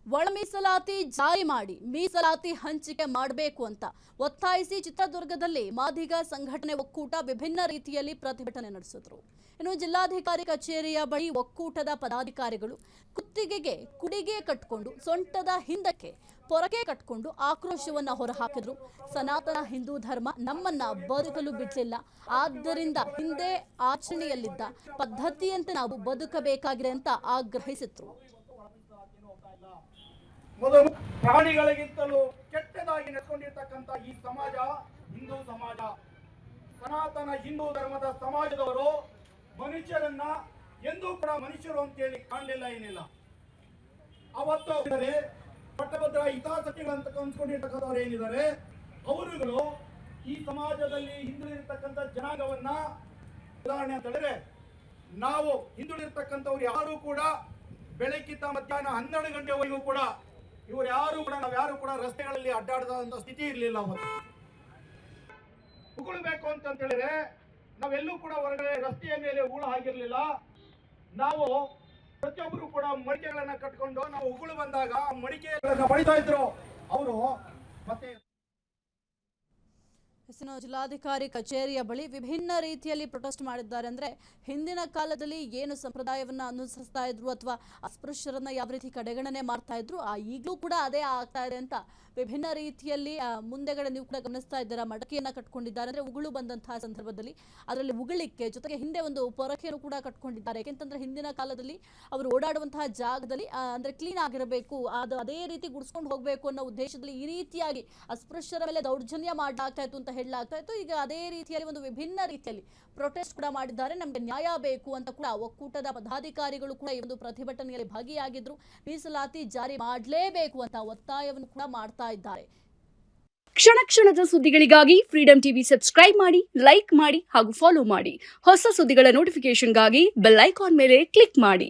ಒಳ ಮೀಸಲಾತಿ ಜಾರಿ ಮಾಡಿ ಮೀಸಲಾತಿ ಹಂಚಿಕೆ ಮಾಡಬೇಕು ಅಂತ ಒತ್ತಾಯಿಸಿ ಚಿತ್ರದುರ್ಗದಲ್ಲಿ ಮಾದಿಗ ಸಂಘಟನೆ ಒಕ್ಕೂಟ ವಿಭಿನ್ನ ರೀತಿಯಲ್ಲಿ ಪ್ರತಿಭಟನೆ ನಡೆಸಿದ್ರು. ಇನ್ನು ಜಿಲ್ಲಾಧಿಕಾರಿ ಕಚೇರಿಯ ಬಳಿ ಒಕ್ಕೂಟದ ಪದಾಧಿಕಾರಿಗಳು ಕುತ್ತಿಗೆಗೆ ಕುಡಿಗೆ ಕಟ್ಟಿಕೊಂಡು ಸೊಂಟದ ಹಿಂದಕ್ಕೆ ಪೊರಕೆ ಕಟ್ಟಿಕೊಂಡು ಆಕ್ರೋಶವನ್ನ ಹೊರಹಾಕಿದ್ರು. ಸನಾತನ ಹಿಂದೂ ಧರ್ಮ ನಮ್ಮನ್ನ ಬದುಕಲು ಬಿಡಲಿಲ್ಲ, ಆದ್ದರಿಂದ ಹಿಂದೆ ಆಚರಣೆಯಲ್ಲಿದ್ದ ಪದ್ಧತಿಯಂತೆ ನಾವು ಬದುಕಬೇಕಾಗಿದೆ ಅಂತ ಆಗ್ರಹಿಸಿದ್ರು. ಮೊದಲು ಪ್ರಾಣಿಗಳಿಗಿಂತಲೂ ಕೆಟ್ಟದಾಗಿ ನಡೆದುಕೊಂಡಿರ್ತಕ್ಕಂಥ ಈ ಸಮಾಜ ಹಿಂದೂ ಸಮಾಜ. ಸನಾತನ ಹಿಂದೂ ಧರ್ಮದ ಸಮಾಜದವರು ಮನುಷ್ಯರನ್ನ ಎಂದೂ ಕೂಡ ಮನುಷ್ಯರು ಅಂತೇಳಿ ಕಾಣಲಿಲ್ಲ, ಏನಿಲ್ಲ. ಅವತ್ತು ಪಟ್ಟಭದ್ರ ಹಿತಾಸಕ್ತಿಗಳಂತ ಅನ್ಸ್ಕೊಂಡಿರ್ತಕ್ಕಂಥವ್ರು ಏನಿದ್ದಾರೆ, ಅವರುಗಳು ಈ ಸಮಾಜದಲ್ಲಿ ಹಿಂದುಳಿದಿರ್ತಕ್ಕಂಥ ಜನಾಂಗವನ್ನ, ಉದಾಹರಣೆ ಅಂತ ಹೇಳಿದ್ರೆ ನಾವು ಹಿಂದುಳಿದಿರ್ತಕ್ಕಂಥವ್ರು ಯಾರು ಕೂಡ ಬೆಳಗ್ಗಿಂತ ಮಧ್ಯಾಹ್ನ 12 ಗಂಟೆವರೆಗೂ ಕೂಡ ನಾವ್ಯಾರು ಕೂಡ ರಸ್ತೆಗಳಲ್ಲಿ ಅಡ್ಡಾಡದಂತ ಸ್ಥಿತಿ ಇರಲಿಲ್ಲ. ಉಗುಳಬೇಕು ಅಂತ ಹೇಳಿದ್ರೆ ನಾವೆಲ್ಲೂ ಕೂಡ ಹೊರಗಡೆ ರಸ್ತೆಯ ಮೇಲೆ ಉಗುಳು ಆಗಿರ್ಲಿಲ್ಲ. ನಾವು ಪ್ರತಿಯೊಬ್ಬರು ಕೂಡ ಮಡಿಕೆಗಳನ್ನ ಕಟ್ಕೊಂಡು ನಾವು ಉಗುಳು ಬಂದಾಗ ಮಡಿಕೆಗಳನ್ನ ಬಡಿತಾ ಇದ್ರು ಅವರು. ಮತ್ತೆ ಜಿಲ್ಲಾಧಿಕಾರಿ ಕಚೇರಿಯ ಬಳಿ ವಿಭಿನ್ನ ರೀತಿಯಲ್ಲಿ ಪ್ರೊಟೆಸ್ಟ್ ಮಾಡಿದ್ದಾರೆ. ಅಂದ್ರೆ ಹಿಂದಿನ ಕಾಲದಲ್ಲಿ ಏನು ಸಂಪ್ರದಾಯವನ್ನ ಅನುಸರಿಸ್ತಾ ಇದ್ರು ಅಥವಾ ಅಸ್ಪೃಶ್ಯರನ್ನ ಯಾವ ರೀತಿ ಕಡೆಗಣನೆ ಮಾಡ್ತಾ ಇದ್ರು, ಈಗಲೂ ಕೂಡ ಅದೇ ಆಗ್ತಾ ಇದೆ ಅಂತ ವಿಭಿನ್ನ ರೀತಿಯಲ್ಲಿ ಮುಂದೆಗಡೆ ನೀವು ಕೂಡ ಗಮನಿಸ್ತಾ ಇದ್ದೀರಾ. ಮಡಕೆಯನ್ನ ಕಟ್ಕೊಂಡಿದ್ದಾರೆ, ಅಂದ್ರೆ ಉಗುಳು ಬಂದಂತಹ ಸಂದರ್ಭದಲ್ಲಿ ಅದರಲ್ಲಿ ಉಗುಳಿಕ್ಕೆ ಜೊತೆಗೆ ಹಿಂದೆ ಒಂದು ಪೊರಕೆಯನ್ನು ಕೂಡ ಕಟ್ಕೊಂಡಿದ್ದಾರೆ. ಯಾಕೆಂತಂದ್ರೆ ಹಿಂದಿನ ಕಾಲದಲ್ಲಿ ಅವರು ಓಡಾಡುವಂತಹ ಜಾಗದಲ್ಲಿ ಅಂದ್ರೆ ಕ್ಲೀನ್ ಆಗಿರಬೇಕು, ಅದು ಅದೇ ರೀತಿ ಗುಡಿಸ್ಕೊಂಡು ಹೋಗ್ಬೇಕು ಅನ್ನೋ ಉದ್ದೇಶದಲ್ಲಿ ಈ ರೀತಿಯಾಗಿ ಅಸ್ಪೃಶ್ಯರ ಮೇಲೆ ದೌರ್ಜನ್ಯ ಮಾಡಲಾಗ್ತಾ ಇತ್ತು ಅಂತ ಹೇಳಲಾಗ್ತಾ ಇತ್ತು. ಈಗ ಅದೇ ರೀತಿಯಲ್ಲಿ ಒಂದು ವಿಭಿನ್ನ ರೀತಿಯಲ್ಲಿ ಪ್ರೊಟೆಸ್ಟ್ ಕೂಡ ಮಾಡಿದ್ದಾರೆ. ನಮಗೆ ನ್ಯಾಯ ಬೇಕು ಅಂತ ಕೂಡ ಒಕ್ಕೂಟದ ಪದಾಧಿಕಾರಿಗಳು ಕೂಡ ಈ ಒಂದು ಪ್ರತಿಭಟನೆಯಲ್ಲಿ ಭಾಗಿಯಾಗಿದ್ರು. ಮೀಸಲಾತಿ ಜಾರಿ ಮಾಡಲೇಬೇಕು ಅಂತ ಒತ್ತಾಯವನ್ನು ಕೂಡ ಮಾಡ್ತಾ ಇದ್ದಾರೆ. ಕ್ಷಣ ಕ್ಷಣದ ಸುದ್ದಿಗಳಿಗಾಗಿ ಫ್ರೀಡಂ ಟಿವಿ ಸಬ್ಸ್ಕ್ರೈಬ್ ಮಾಡಿ, ಲೈಕ್ ಮಾಡಿ ಹಾಗೂ ಫಾಲೋ ಮಾಡಿ. ಹೊಸ ಸುದ್ದಿಗಳ ನೋಟಿಫಿಕೇಶನ್ಗಾಗಿ ಬೆಲ್ ಐಕಾನ್ ಮೇಲೆ ಕ್ಲಿಕ್ ಮಾಡಿ.